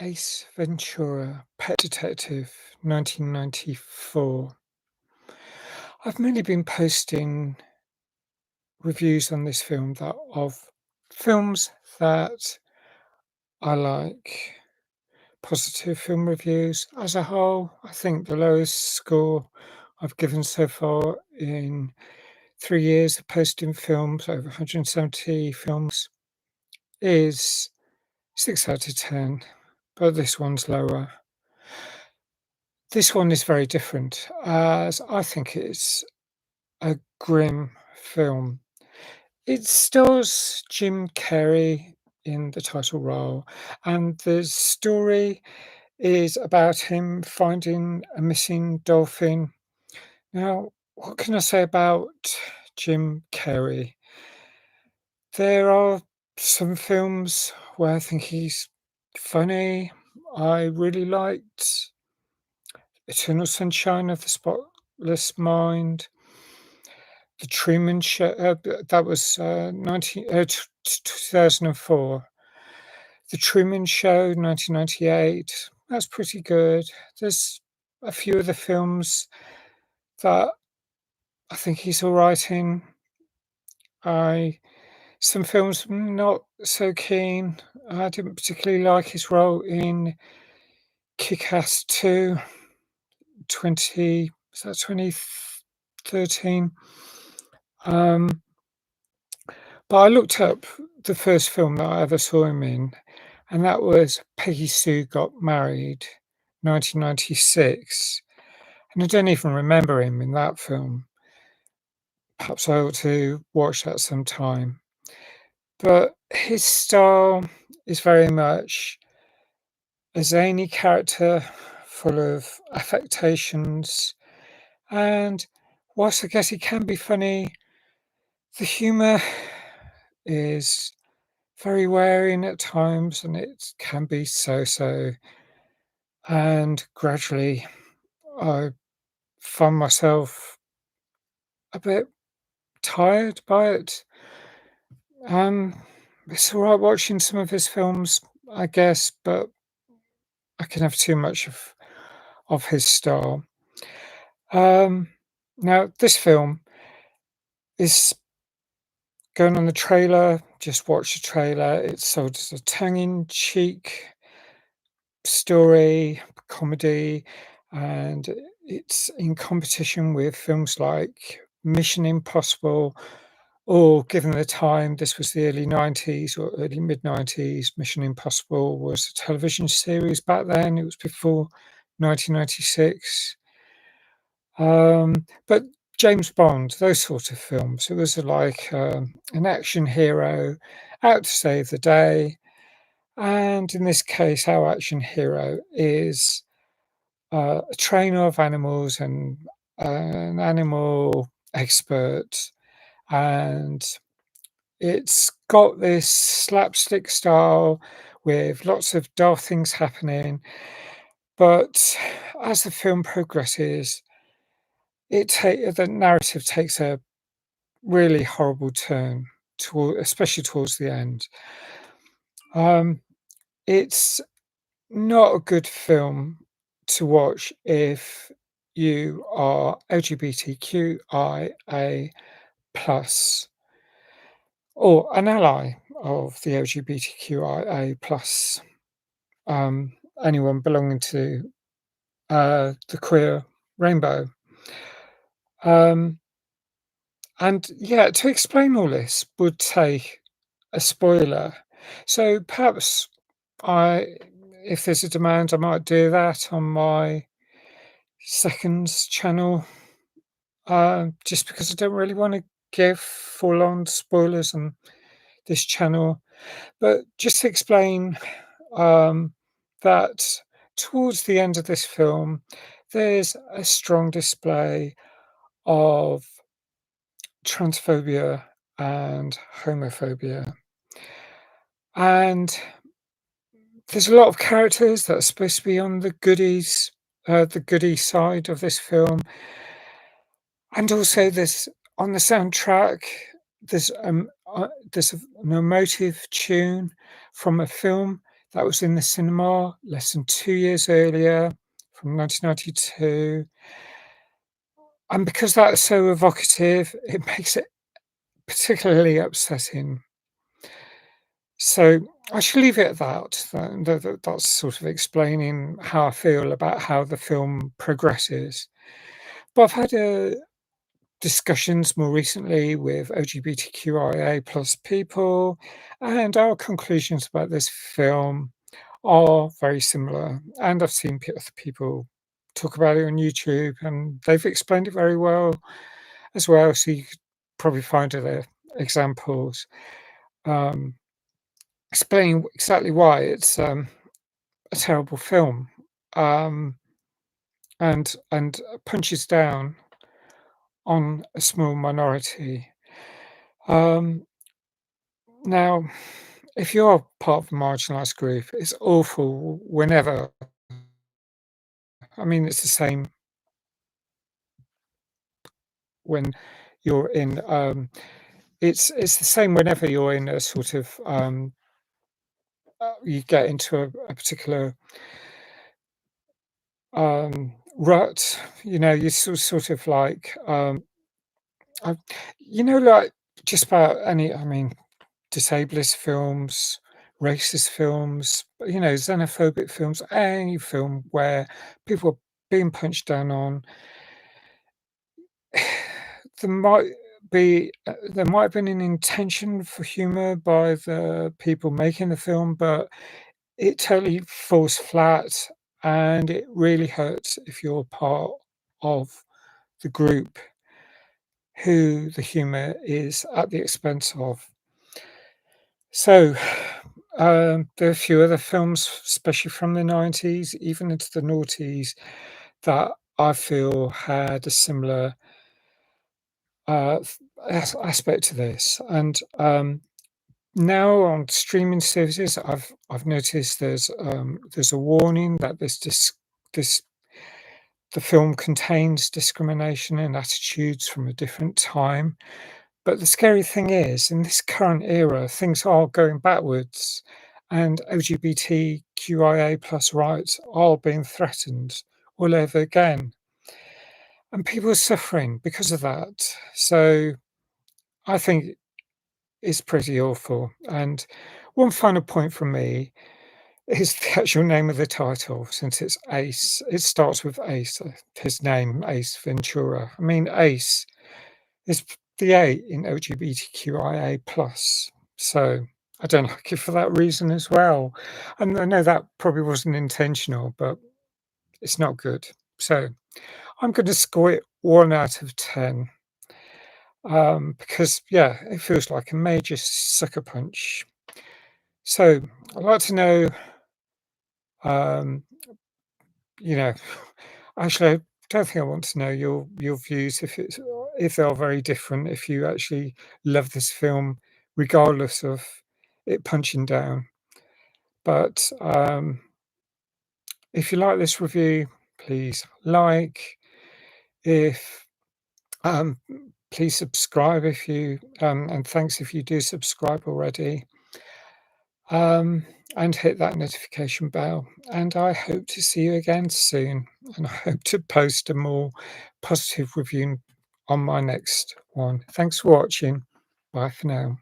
Ace Ventura Pet Detective, 1994. I've mainly been posting reviews on this film that of films that I like, positive film reviews. As a whole, I think the lowest score I've given so far in 3 years of posting films, over 170 films, is 6 out of 10, but this one's lower. This one is very different, as I think it's a grim film. It stars Jim Carrey in the title role, and the story is about him finding a missing dolphin. Now, what can I say about Jim Carrey? There are some films where I think he's funny. I really liked Eternal Sunshine of the Spotless Mind. The Truman Show, that was 2004. The Truman Show, 1998. That's pretty good. There's a few of the films that I think he's all right in. I Some films I'm not so keen. I didn't particularly like his role in Kick-Ass 2, 2013. Um, but I looked up the first film that I ever saw him in, and that was Peggy Sue Got Married, 1996. And I don't even remember him in that film. Perhaps I ought to watch that sometime. But his style is very much a zany character full of affectations. And whilst I guess he can be funny, the humour is very wearing at times and it can be so so. And gradually, I found myself a bit tired by it. Um, it's all right watching some of his films, I guess, but I can have too much of his style. Um, Now, this film is going on the trailer. Just watch the trailer. It's sold as a tongue-in-cheek story, comedy, and it's in competition with films like Mission Impossible, or given the time, this was the early 90s or early mid 90s. Mission Impossible was a television series back then, it was before 1996. But James Bond, those sort of films, it was like an action hero out to save the day. And in this case, our action hero is a trainer of animals and an animal expert. And it's got this slapstick style with lots of daft things happening. But as the film progresses, the narrative takes a really horrible turn, especially towards the end. Um, it's not a good film to watch if you are LGBTQIA plus or an ally of the LGBTQIA plus, um, anyone belonging to the queer rainbow. Um, and yeah, to explain all this would take a spoiler. So perhaps I, if there's a demand, I might do that on my second channel, just because I don't really want to give full on spoilers on this channel. But just to explain um, that towards the end of this film, there's a strong display of transphobia and homophobia. And there's a lot of characters that are supposed to be on the goody side of this film. And also there's on the soundtrack, there's an emotive tune from a film that was in the cinema less than 2 years earlier from 1992, and because that's so evocative, it makes it particularly upsetting. So, I should leave it at that. That's sort of explaining how I feel about how the film progresses. But I've had, discussions more recently with LGBTQIA plus people, and our conclusions about this film are very similar. And I've seen other people talk about it on YouTube, and they've explained it very well as well. So you could probably find other examples um, explaining exactly why it's a terrible film, um, and punches down on a small minority. Um, Now, if you're part of a marginalised group, it's awful whenever, I mean, it's the same when you're in, it's the same whenever you're in a sort of, you get into a particular, rut, you sort of like, I like just about any, I mean, disablest films, racist films, xenophobic films, any film where people are being punched down on. There might there might have been an intention for humor by the people making the film, but it totally falls flat, and it really hurts if you're part of the group who the humor is at the expense of. So, there are a few other films, especially from the 90s, even into the noughties, that I feel had a similar aspect to this. And now on streaming services, I've noticed there's a warning that this the film contains discrimination and attitudes from a different time. But the scary thing is, in this current era, things are going backwards, and LGBTQIA plus rights are being threatened all over again, and people are suffering because of that. So I think it's pretty awful. And one final point from me is the actual name of the title, since it's Ace. It starts with Ace, his name, Ace Ventura. I mean, Ace is the A in LGBTQIA plus. So I don't like it for that reason as well. And I know that probably wasn't intentional, but it's not good. So I'm going to score it 1 out of 10, because, yeah, it feels like a major sucker punch. So I'd like to know, um, you know, actually, I don't think I want to know your views if they are very different, if you actually love this film regardless of it punching down. But, if you like this review, please like. If um, Please subscribe if you and thanks if you do subscribe already. Um, and hit that notification bell. And I hope to see you again soon. And I hope to post a more positive review on my next one. Thanks for watching. Bye for now.